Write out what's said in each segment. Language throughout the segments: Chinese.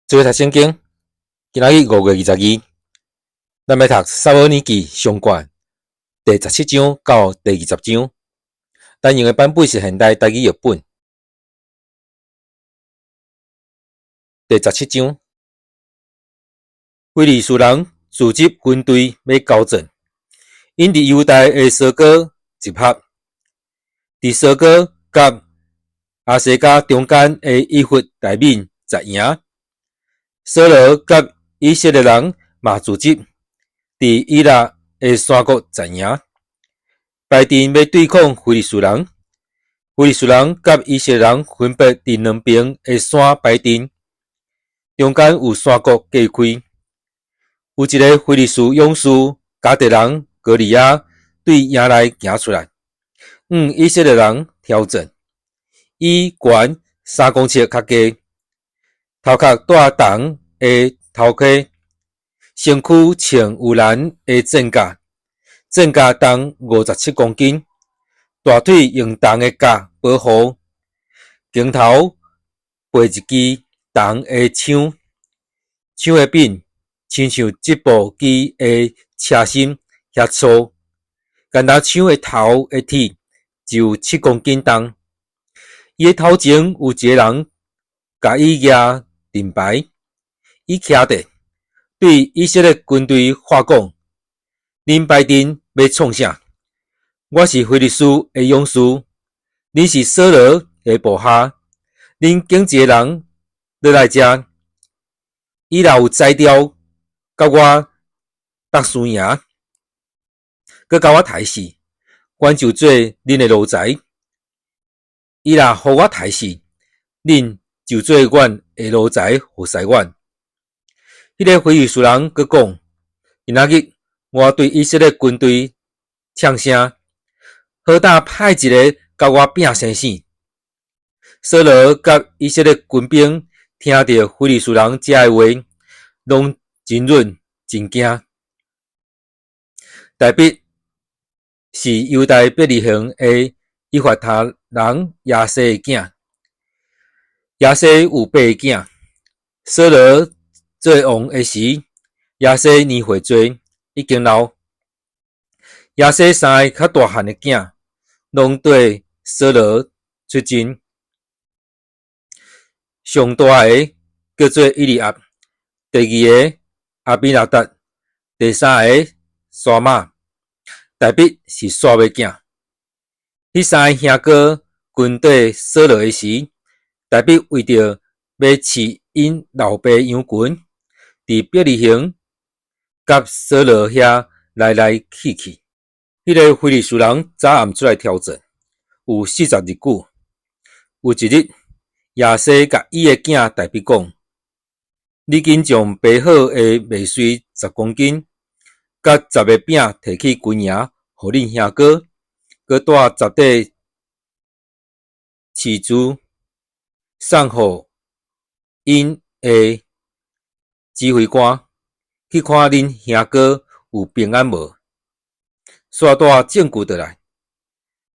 做读圣经，今仔日5月22，咱要读撒母耳记上卷第17章到第20章。咱用的版本是现代台语译本。第17章，非利士人组织军队要交战，因伫犹大的沙哥集合，伫沙哥甲阿西加中间的以弗内面十赢。扫罗甲以色列人嘛组织伫以拉的山谷十赢，排阵要对抗非利士人。非利士人甲以色列人分别伫两边的山排阵，中间有山谷隔开。有一个非利士勇士加特人哥利亚对营内行出来，以色列人挑战。伊悬3公尺较低，头壳带重的头盔，身躯穿有蓝的战甲，战甲重57公斤，大腿用重的甲保护，肩头背一支重的枪，枪的柄亲像这部机的车身遐粗，干焦枪的头的铁就7公斤重。伊的头前有一个人甲伊举盾牌，伊徛伫对以色列军队话讲：恁排阵要创啥？我是非利士的勇士，恁是扫罗的部下，恁拣一个人落来遮，伊若有才调，甲我斗输赢，佮甲我刣死，阮就做恁的奴才。伊若互我刣死，恁就做阮的奴才，服侍阮。迄个非利士人佮讲：今仔日我对以色列军队呛声，好打派一个甲我拼生死。扫罗甲以色列军兵听到非利士人这的话，拢真软真惊。大卫是犹大伯利恒的以法他人亚西的囝，亚西有8个囝。扫罗做王的时，亚西年岁多，已经老。亚西3个较大汉的囝，拢对扫罗出征。上大个叫做以利亚，第2个阿比拿达，第3个沙马。大卫是沙尾囝。迄3个兄哥军队扫罗的时，大卫为着要饲因老爸羊群，伫伯利恒甲扫罗遐来去去。迄个非利士人早暗出来挑战，有40日久。有一日，亚西甲伊的囝大卫讲：你紧将备好的麦穗10公斤，甲10个饼摕去军营，互恁兄哥，佮带10块饲猪送互因的指挥官，去看恁兄哥有平安无。刷带证据倒来，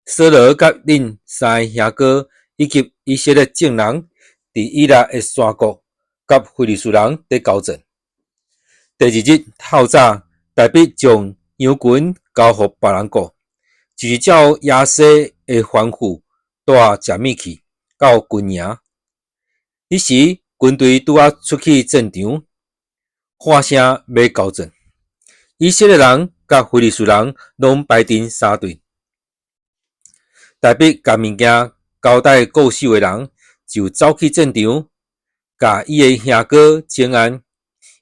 扫罗甲恁3个兄哥以及以色列众人伫以拉的山谷甲非利士人伫交战。第2日透早，大卫将羊群交互别人顾，就是照亚西的吩咐带食物去到军营。迄时军队拄啊出去战场，喊声要交战。以色列人甲非利士人拢排阵3队。大卫甲物件交代固守的人，就走去战场，甲伊的兄哥请安。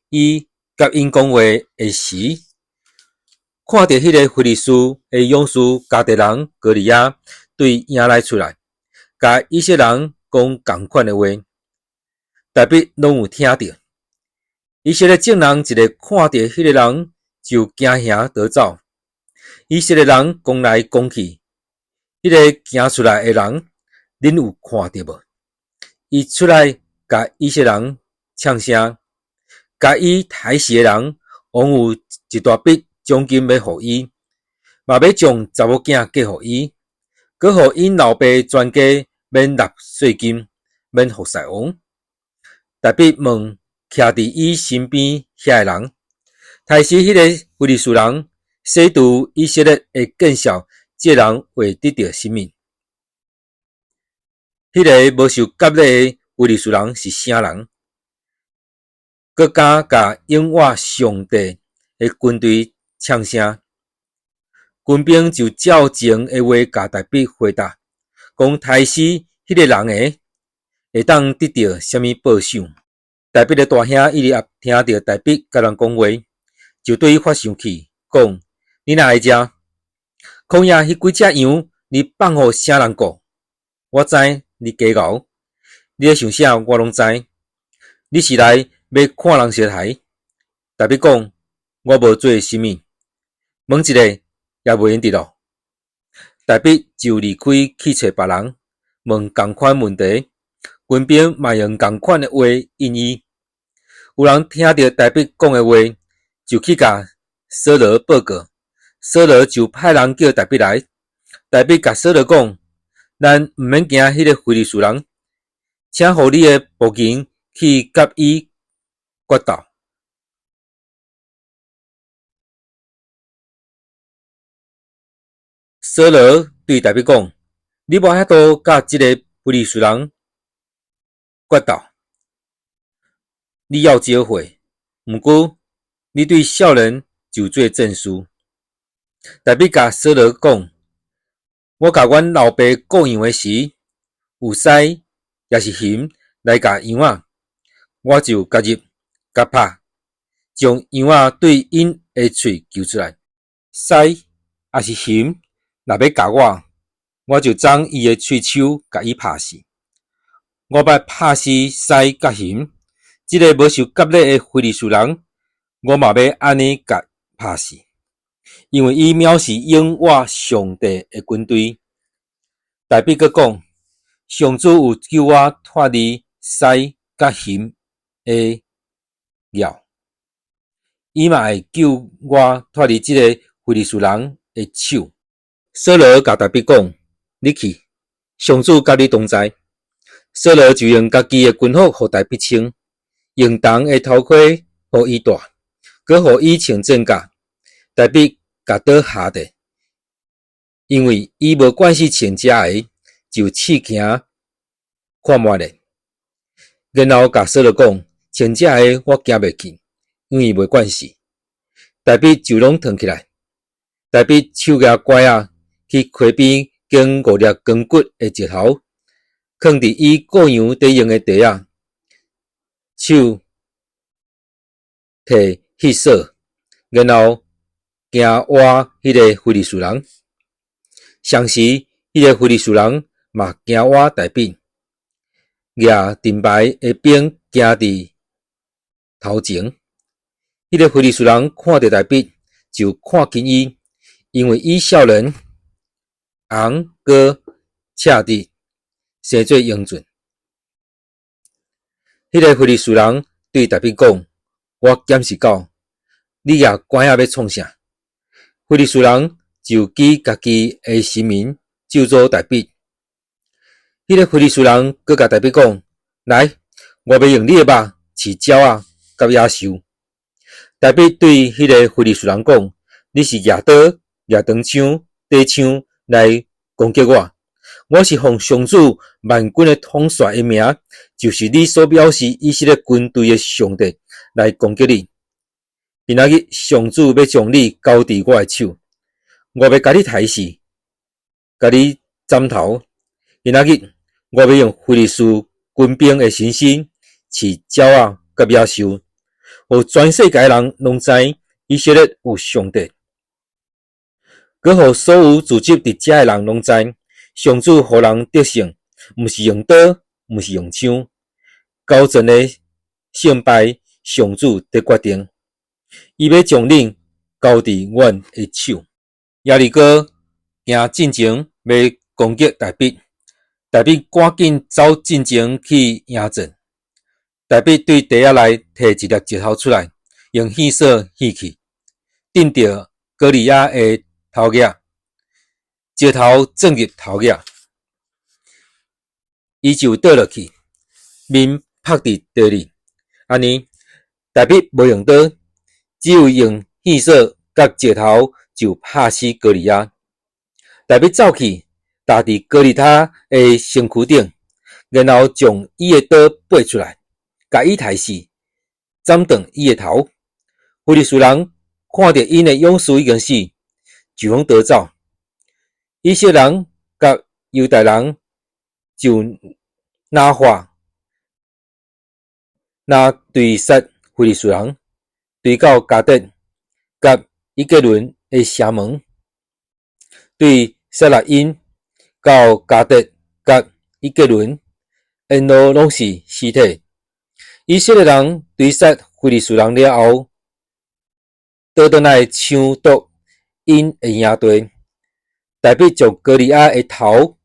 伊甲因讲话的时，看到迄个非利士的勇士加特人哥利亚对营内出来，甲以色列人讲同款的话，大卫拢有听到。以色列众人一个看到迄个人，就惊吓逃走。以色列人讲来讲去，迄个行出来的人，恁有看到无？伊出来甲以色列人呛声，甲伊刣死的人，王有一大笔奖金要互伊，嘛要将查某囝嫁互伊，佮互因老爸全家免纳税金，免服侍王。大卫问徛伫伊身边遐个人。台时迄个非利士人洗除以色列会见效，这人会得到生命。迄个无受割礼的非利士人是啥人？搁敢甲永活上帝的军队呛声，军兵就照前的话甲大卫回答，讲台时迄个人会当得到什么报赏？大卫的大兄伊利亚听到大卫甲人讲话，就对伊发生气，讲：你若会食，曠野迄几只羊，你放互啥人顾？我知你假敖，你咧想啥我拢知。你是来要看人舌台？大卫讲：我无做什么，问一个也袂用得咯。大卫就离开去找别人，问同款问题。军兵嘛用同款的话应伊。有人听到大卫讲的话，就去甲扫罗报告。扫罗就派人叫大卫来。大卫甲扫罗讲：咱毋免惊迄个非利士人，请互你的仆人去甲伊决斗。扫罗对大卫讲：你无遐多甲即个非利士人决斗，你要召回，毋过你对少年就做证书。大卫甲扫罗讲：我甲阮老爸过羊的时，有狮也是熊来甲羊仔，我就加入甲拍，将羊仔对因的喙揪出来。狮也是熊若要甲我就将伊的喙手甲伊拍死。我捌拍死狮甲熊，即个无受割礼的非利士人，我嘛要安尼甲拍死，因为伊藐视永活上帝的军队。大卫阁讲：上主有救我脱离狮甲熊的爪，伊嘛会救我脱离即个非利士人的手。扫罗甲大卫讲：你去，上主甲你同在。扫罗就用家己的军服互大卫穿，用铜的头盔互伊戴，搁互伊穿战甲。大卫甲倒下地，因为伊无惯势穿遮个，就试行看觅咧。然后甲扫罗讲：穿遮个我行袂去，因为袂惯势。大卫就拢脱起来。大卫手举拐仔去溪边捡5粒光骨的石头，放伫伊过羊伫用的地仔，手摕迄扫，然后行挖迄个非利士人。相时，迄个非利士人嘛行挖大卫，举盾牌的兵行伫头前。迄个非利士人看到大卫，就看紧伊，因为伊少年红搁赤直，生做英俊。迄个非利士人对大卫讲：我检视到，你举拐仔要创啥？非利士人就举家己的神明咒诅大卫。迄个非利士人搁甲大卫讲：来，我要用你的肉饲鸟仔甲野兽。大卫对迄个非利士人讲：你是举刀、举长枪、短枪来攻击我。我是奉上主万军的统帅的名，就是你所藐视以色列军队的上帝来攻击你。今仔日上主要将你交伫我的手，我要甲你杀死，甲你斩头。今仔日我要用非利士军兵的身躯饲鸟仔甲野兽，互全世界人拢知以色列有上帝，搁互所有聚集伫遮的人拢知。上主互人得胜，毋是用刀，毋是用枪，高层的胜败，上主得决定。伊要将恁交伫阮的手。耶利哥行进前要攻击大卫，大卫赶紧走进前去迎战。大卫对地仔内摕一粒石头出来，用线索线去，钉着歌利亚的头额。石头撞入头额，伊就倒落去，面趴伫地里。安尼，大必无用刀，只有用细索甲石头就拍死歌利亚。大必走去，踏伫歌利亚的身躯顶，然后将伊的刀拔出来，甲伊杀死，斩断伊的头。非利士人看到因的勇士已经死，就拢逃走。以色列人甲犹大人就拿话对杀非利士人，对到加德甲以格伦的城门，对撒拉因到加德甲以格伦，沿路拢是尸体。以色列人对杀非利士人了后，倒转来抢夺因的营地，大必将歌利亚的头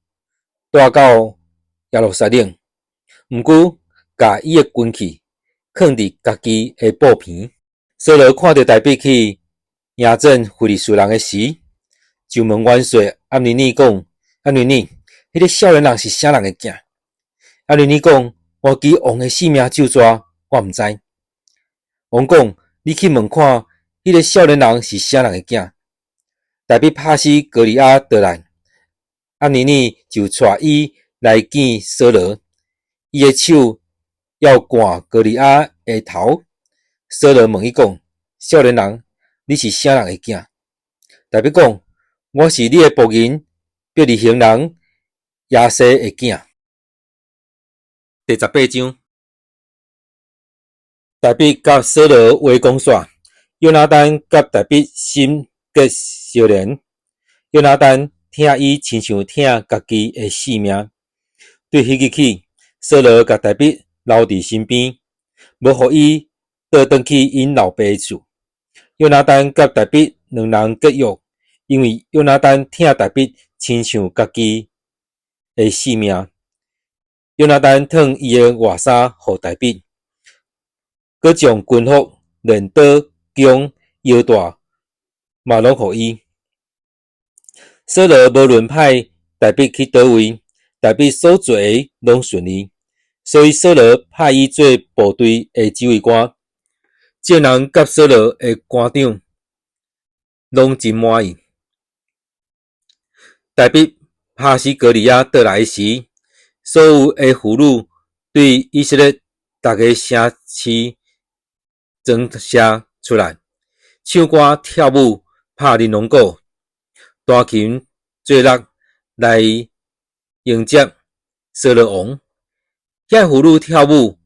带到耶路撒冷，毋过甲伊的军器放伫家己的布片。扫罗看到大必去迎战非利士人的时，就问元帅押尼尼讲：押尼尼，迄个少年人是啥人的囝？押尼尼讲：我记王的性命咒纸，我毋知。王讲：你去问看，迄个少年人是啥人的囝？大必拍死歌利亚倒来，押尼尼就带伊来见扫罗，伊的手要赶歌利亚的头。扫罗问伊讲：少年人，你是啥人的囝？大必讲：我是你的仆人，伯利恒人亚西的囝。第18章，大必甲扫罗话讲煞，约拿单甲大必心结相连。约拿单疼伊亲像疼家己的性命。对迄日起，扫罗甲大必留伫身边，无互伊倒转去因老爸厝。约拿单甲大必两人结约，因为约拿单疼大必亲像家己的性命。约拿单脱伊的外衫互大必，佮将军服、镰刀、弓、腰带嘛拢互伊。扫罗无论派大必去倒位，大必所做的拢顺利，所以扫罗派伊做部队的指挥官。众人甲扫罗的官长拢真满意。大必拍死歌利亚倒来时，所有的妇女对以色列逐个城市装饰出来，唱歌跳舞，拍玲珑鼓，弹琴作乐来迎接扫罗王。遐妇女跳舞，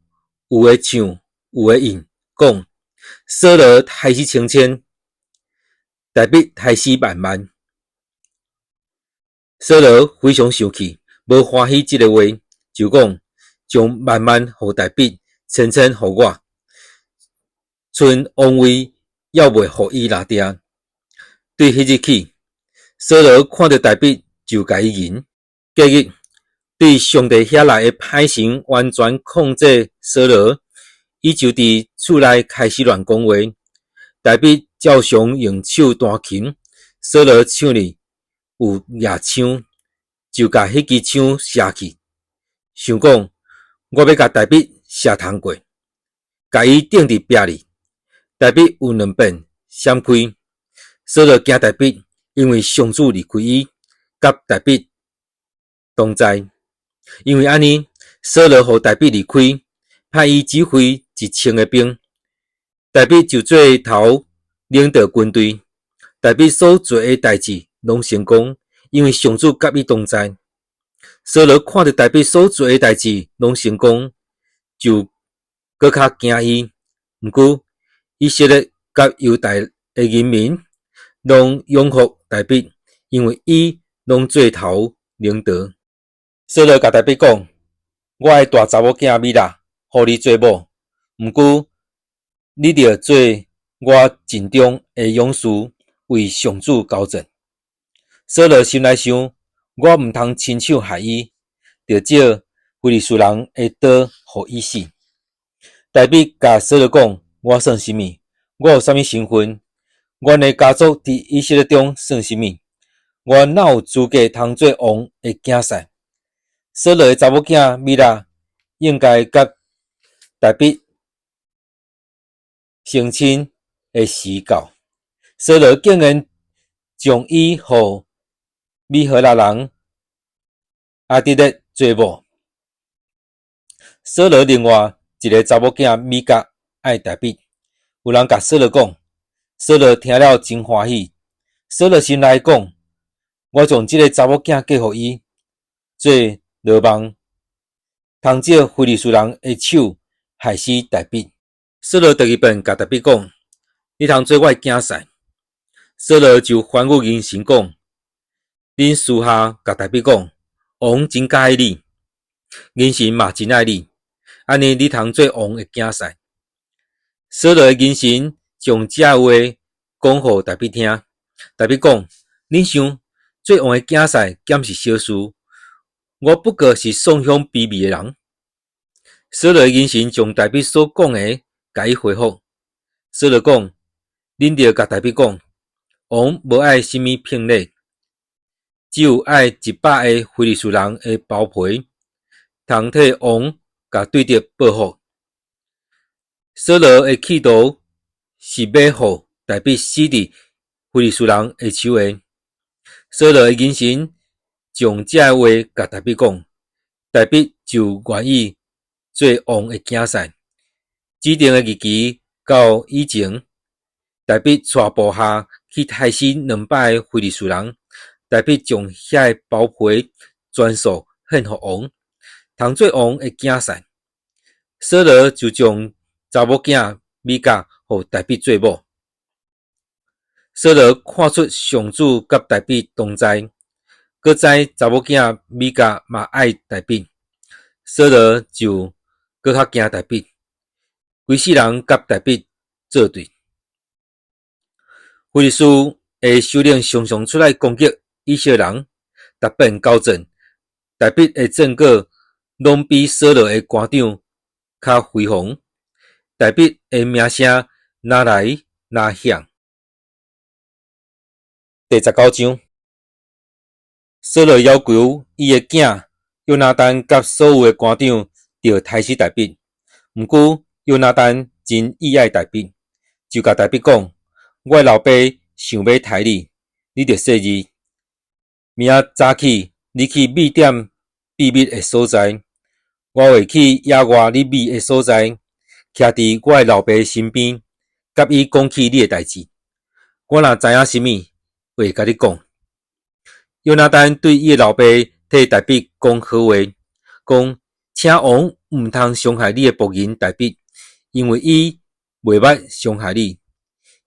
有的唱，有的应，讲扫罗害死千千，大必害死万万。扫罗非常生气，无欢喜这个话，就讲将万万互大必，千千互我，剩王位要袂互伊拿定。对迄日起，扫罗看到大必就甲伊赢。隔日，对上帝遐内的歹神完全控制扫罗，伊就伫厝内开始乱讲话。大必照常用手弹琴，扫罗手里有野枪，就甲迄支枪射去，想讲我要甲大必射通过，甲伊钉伫壁里。大必有两遍闪开，扫罗惊大必，因为上主离开伊，甲大必同在。因为安尼，扫罗互大必离开，派伊指挥1000个兵，大必就做头领导军队。大必所做的代志拢成功，因为上主甲伊同在。扫罗看到大必所做的代志拢成功，就搁较惊伊。毋过，以色列甲犹大的人民拢拥护大必，因为伊拢做头领导。扫罗甲大必讲：我的大查某囝米拉，互你做某，毋过你着做我阵中的勇士，为上主交战。扫罗心内想：我毋通亲手害伊，着借非利士人的刀互伊死。大必甲扫罗讲：我算什么？我有啥物身份？阮的家族伫以色列中算什么？我哪有资格通做王的囝婿？扫罗的查某囝米拉应该甲大必成亲的时到，扫罗竟然将伊互米荷拉人阿底勒做某。扫罗另外一个查某囝米甲爱大比，有人甲扫罗讲，扫罗听了真欢喜。扫罗心内讲，我将这个查某囝嫁互伊，做罗网，通借非利士人的手害死大比。扫罗第二遍甲大比讲，你通做我的囝婿。扫罗就反复言神讲，恁私下甲大比讲，王真介意你，言神嘛真爱你，安尼你通做王的囝婿。扫罗的言神将这话讲互大比听，大比讲，恁想做王的囝婿减是小事，我不过是丧香卑微的人。扫罗的言神将大比所讲的甲伊回复。扫罗讲，恁着甲大比讲，王无爱什么聘礼，只有爱100个非利士人的包皮，通替王甲对敌报复。扫罗的企图是要互大比死伫非利士人的手下。扫罗的言神将这话甲大比讲，大比就愿意做王的囝婿。指定的日期到以前，大比带部下去害死200个非利士人。大比将遐个包皮全数献互王，通做王的囝婿。扫罗就将查某囝米甲互大比做某。扫罗看出上主甲大比同在，搁知查某囝米甲嘛爱大比，扫罗就搁较惊大比，规世人甲大比作对。非利士的首领常常出来攻击以色列人，逐遍交战，大比的战果拢比扫罗的官长较辉煌，大比的名声哪来哪响。第19章，扫罗要求伊的囝约拿单甲所有的官长着杀死大比。毋过约拿单真意爱大比，就甲大比讲：我的老爸想要杀你，你着说字。明仔早起，你去米店秘密的所在，我会去野外你秘的所在，徛伫我的老爸身边，甲伊讲起你的代志。我若知影什么，会甲你讲。约拿单对伊的老爸替大比讲好话，讲请王毋通伤害你的仆人大比，因为伊袂捌伤害你，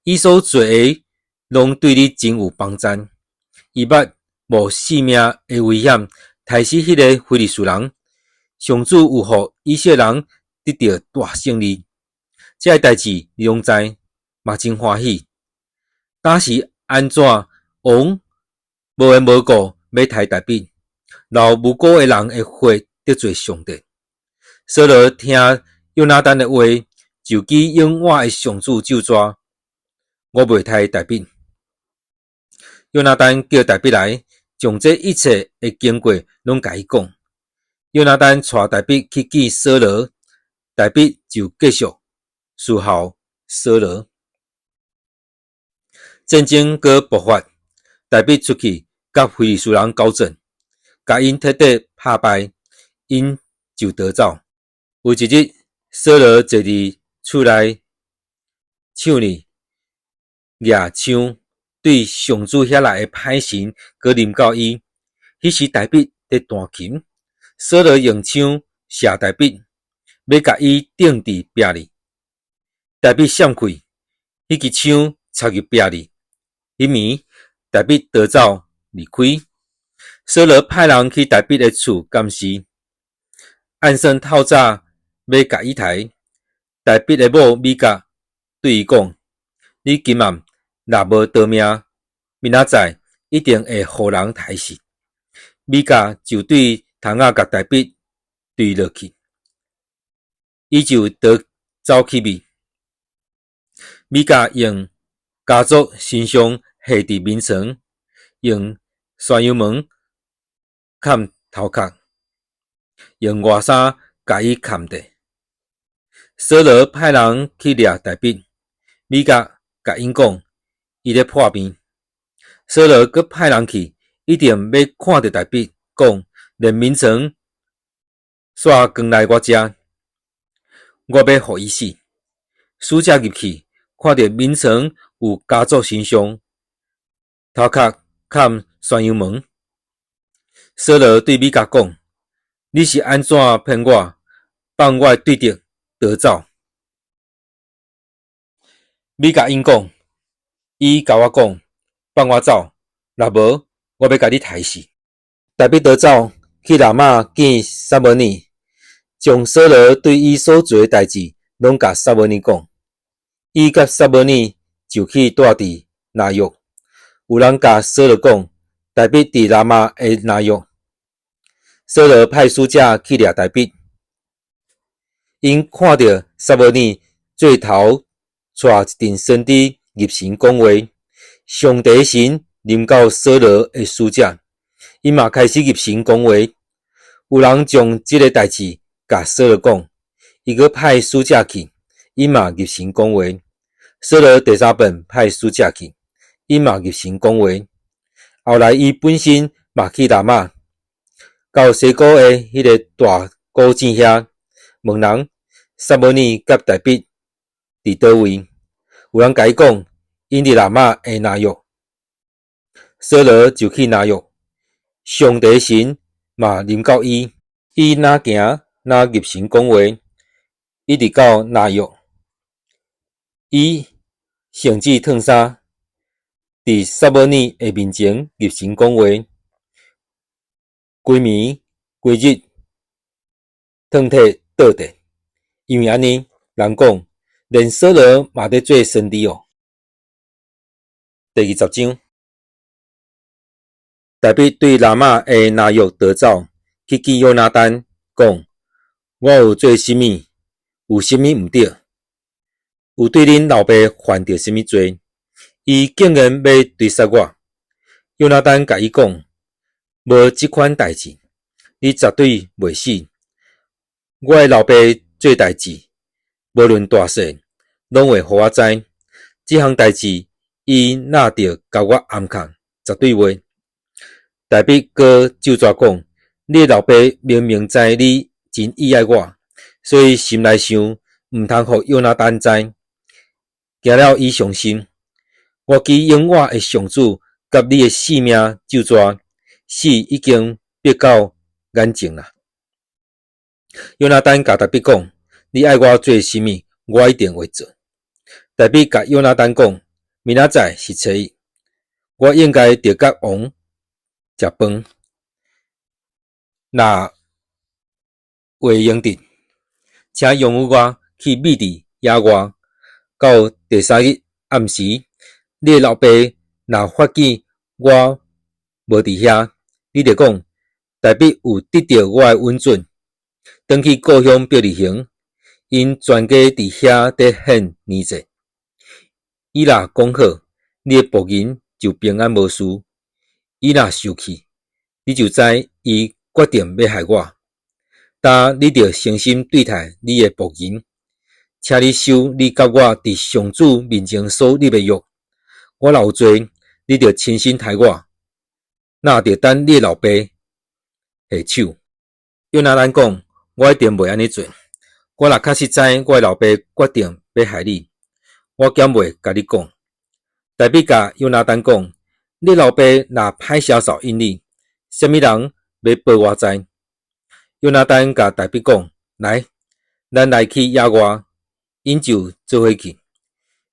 伊所做的拢对你真有帮助。伊捌无性命的危险，杀死迄个非利士人，上主有互以色列人得到大胜利。这个代志你拢知，嘛真欢喜。但是安怎王无缘无故要杀大比，留无辜的人的血得罪上帝？扫罗听约拿单的话，就记永远的上主咒詛，我袂杀大比。约拿单叫大比来，将这一切的经过拢甲伊讲。约拿单带大比去见扫罗，大比就继续侍候扫罗。战争搁爆发，大比出去甲非利士人交战，甲因彻底拍败，因就逃走。有一日，扫罗坐伫厝内唱呢，举枪对上主遐内的歹神搁临到伊。迄时大比在弹琴，扫罗用枪射大比，要甲伊钉伫壁里。大比闪开，迄支枪插入壁里。迄暝，大比逃走离开。扫罗派人去大比的厝监视，暗算透早要甲伊杀。大比的某米甲对伊讲：“你今晚若无逃命，明仔载一定会互人杀死。”米甲就对窗仔甲大比对落去，伊就走去米。米甲用家族身上下伫眠床，用山羊毛砍头壳，用外衫甲伊砍地。扫罗派人去掠大比，米甲甲因讲，伊咧破病。扫罗佮派人去，一定要看到大卫，讲连眠床煞扛来我遮，我要互伊死。使者入去，看到眠床有家族神像，头壳嵌宣阳门。扫罗对米甲讲：你是安怎骗我，放我对敌逃走？米甲因讲：伊甲我讲，放我走，若无，我要甲你杀死。大卫逃走，去拉玛见撒母耳，将扫罗对伊所做的代志，拢甲撒母耳讲。伊甲撒母耳就去住伫拿约。有人甲扫罗讲，大卫伫拉玛的拿约。扫罗派使者去掠大卫，因看到撒母耳最头带一阵身体入神讲话，上帝神临到扫罗的使者，因嘛开始入神讲话。有人将这个代志甲扫罗讲，伊阁派使者去，因嘛入神讲话。扫罗第三遍派使者去，因嘛入神讲话。后来伊本身嘛去拉玛，到西谷的迄个大古井遐，问人撒母耳甲大卫伫倒位？有人甲伊讲，因伫拉玛的拿约。扫罗就去拿约，上帝神嘛临到伊，伊哪行哪入神讲话，一直到拿约。伊甚至脱衫，伫撒母耳的面前入神讲话，规暝规日脱体倒地。因为安尼，人讲连扫罗嘛在做先知哦。第20章，大卫对拉玛的拿约逃走，去见约拿单，讲：我有做甚物？有甚物毋对？有对恁老爸犯着甚物罪？伊竟然要追杀我。约拿单甲伊讲：无即款代志，你绝对袂死。我的老爸做代志，无论大小，拢会互我知。即项代志，伊若着甲我暗藏，绝对袂。大卫阁就抓讲：你老爸明明知你真意爱我，所以心内想，毋通互约拿单知。行了以上心，我记永远的上主甲你的性命就抓，死已经逼到眼前啦。约拿单甲大卫讲：你爱我做甚物，我一定会做。大卫甲约拿单讲：明仔载是初一，我应该着甲王食饭。若会用得，请容许我去密伫野外。到第三日暗时，你的老爸若发现我无伫遐，你着讲大卫有得到我的允准，转去故乡表里行，因全家伫遐得献年祭。伊若讲好，你的仆人就平安无事；伊若生气，你就知伊决定要害我。但你着诚心对待你的仆人。请你守你甲我伫上主面前所立的约。我若有罪，你着亲身杀我，那着等你老爸下手。约拿单讲：我一定袂安尼做。我若确实知我的老爸决定要害你，我减袂甲你讲。大卫甲约拿单讲：你老爸若歹销售因你，什么人要报我知？约拿单甲大卫讲：来，咱来去野外。因就做伙去。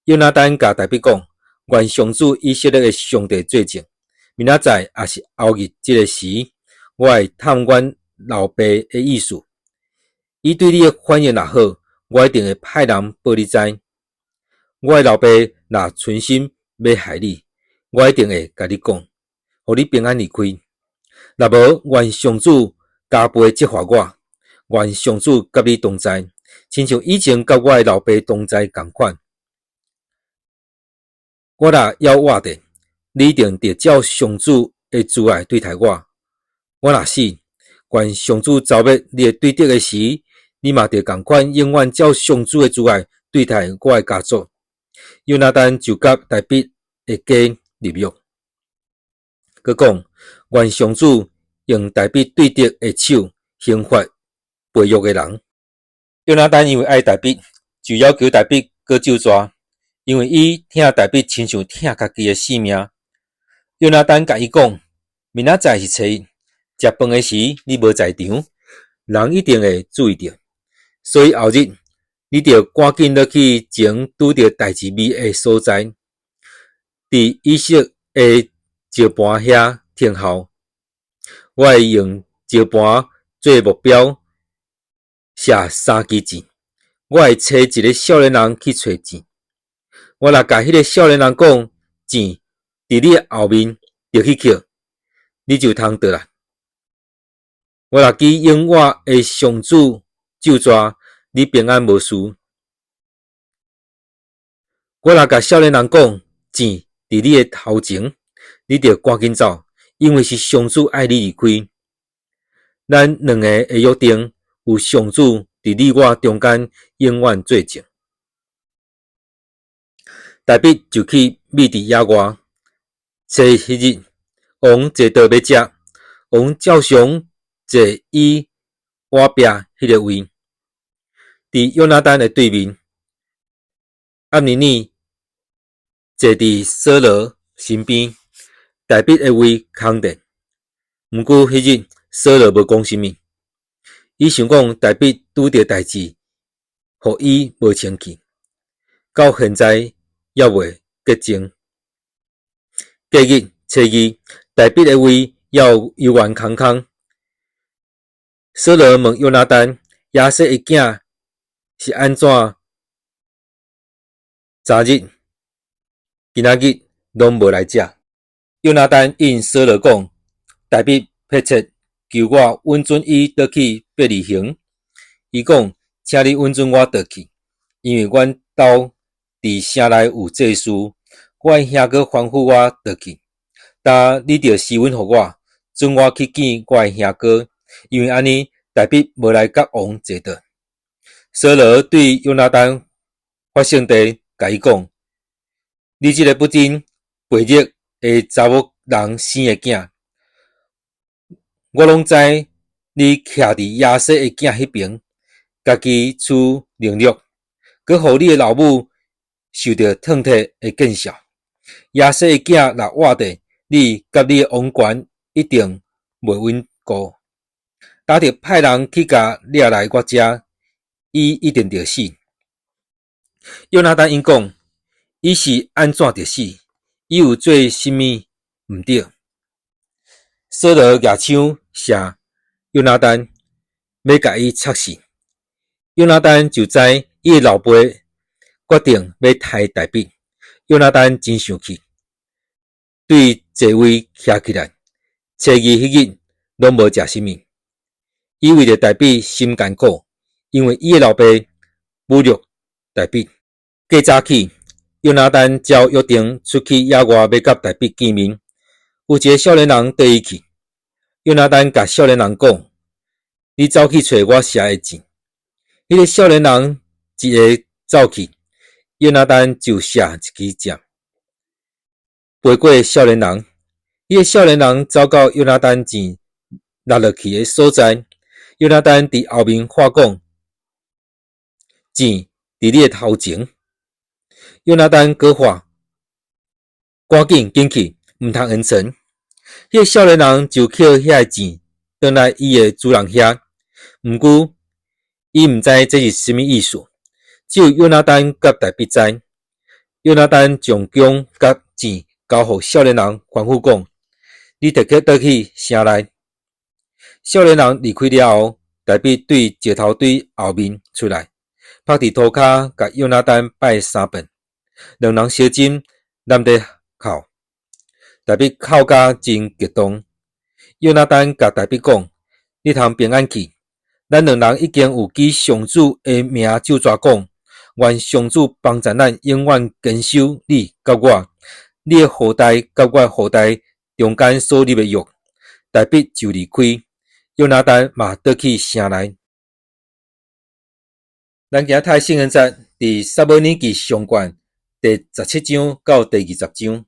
约拿单甲大卫讲：愿上主以色列的上帝作证，明仔载也是后日这个时，我会探阮老爸的意思。伊对你的反应若好，我一定会派人报你知。我的老爸若存心要害你，我一定会甲你讲，互你平安离开。若无，愿上主加倍责罚我。愿上主甲你同在。亲像以前甲我的老爸同在同款，我若要活着，你一定得照上主的慈爱对待我。我若死，愿上主召灭你的对敌的时，你嘛得同款永远照上主的慈爱对待我的家族。约拿单就甲大卫的家立约。佮讲，愿上主用大卫对敌的手刑罚背约的人。约拿单因为爱大卫，就要求大卫佮咒詛，因为伊疼大卫亲像疼家己的性命。约拿单甲伊讲，明仔载是初一，食饭的时你无在场，人一定会注意到。所以后日你着赶紧落去前拄着代志味的所在，伫以色的石盘遐停候。我会用石盘做目标，写3支字。我会找一个少年人去找钱。我若甲迄个少年人讲，钱伫你的后面着去捡，你就通得啦。我若去用我的上主咒詛，你平安无事。我若甲少年人讲，钱伫你的头前，你着赶紧走，因为是上主爱你离开。咱两个的约定，有上主伫你我中间永远做证。大卫就去密伫野外，初迄日，王坐倒要食，王照常坐伊瓦壁迄个位，伫约拿单的对面。暗暝暝坐伫扫罗身边，大卫的位空着。毋过迄日扫罗无讲啥物，伊想讲大卫拄着代志，互伊无生气，到现在也未结晶。隔日初二，大卫的位也有犹原空空。扫罗问约拿单，亚瑟的囝是安怎？昨日、今仔日拢无来食。约拿单应扫罗讲，大卫迫切求我允准伊倒去伯利恒。伊讲，请你允准我倒去，因为阮兜伫城内有祭司，阮兄哥吩咐我倒去。但你着施允互我，准我去见我的兄哥，因为安尼大卫无来甲王坐倒。扫罗对约拿单发性地甲伊讲，你这个不敬悖逆的查某人生的囝，我拢知你徛伫亚瑟的囝迄边，家己处凌辱，佮互你的老母受到痛体的见效。亚瑟的囝若活着，你甲你的王权一定袂稳固。打着派人去甲掠来我遮，伊一定着死。约拿单因讲，伊是安怎着死？伊有做甚物毋对？扫罗举枪射约拿单，要甲伊插死。约拿单就知伊的老爸决定要杀大卫。约拿单真生气，对座位徛起来。初二迄日拢无食甚物。伊为着大卫心艰苦，因为伊的老爸侮辱大卫。过早起，约拿单照约定出去野外要甲大卫见面。有一个少年人缀伊去。约拿单甲少年人讲：“你走去找我写的钱。”迄个少年人一下走去，约拿单就写一支箭，飞过少年人。迄个少年人走到约拿单钱落落去的所在，约拿单伫后面喊讲：“钱伫你的头前。”约拿单搁喊：“赶紧进去，毋通恩沉。”迄个少年人就捡遐个钱，转来伊的主人遐。毋过，伊毋知这是甚物意思，只有约拿单甲大卫知。约拿单将弓甲钱交互少年人，吩咐讲：“你直去倒去城内。”少年人离开了后，大卫对石头堆后面出来，趴伫涂骹，甲约拿单拜3遍，两人相亲，揽在哭。大卫哭甲真激动。约拿单甲大卫讲：“你通平安去，咱两人已经有记上主的名咒诅讲，愿上主帮助咱永远坚守你甲我，你的后代甲我的后代中间所立的约。”大卫就离开，约拿单嘛倒去城内。咱今仔太圣恩节伫撒母耳记上卷第17章到第20章。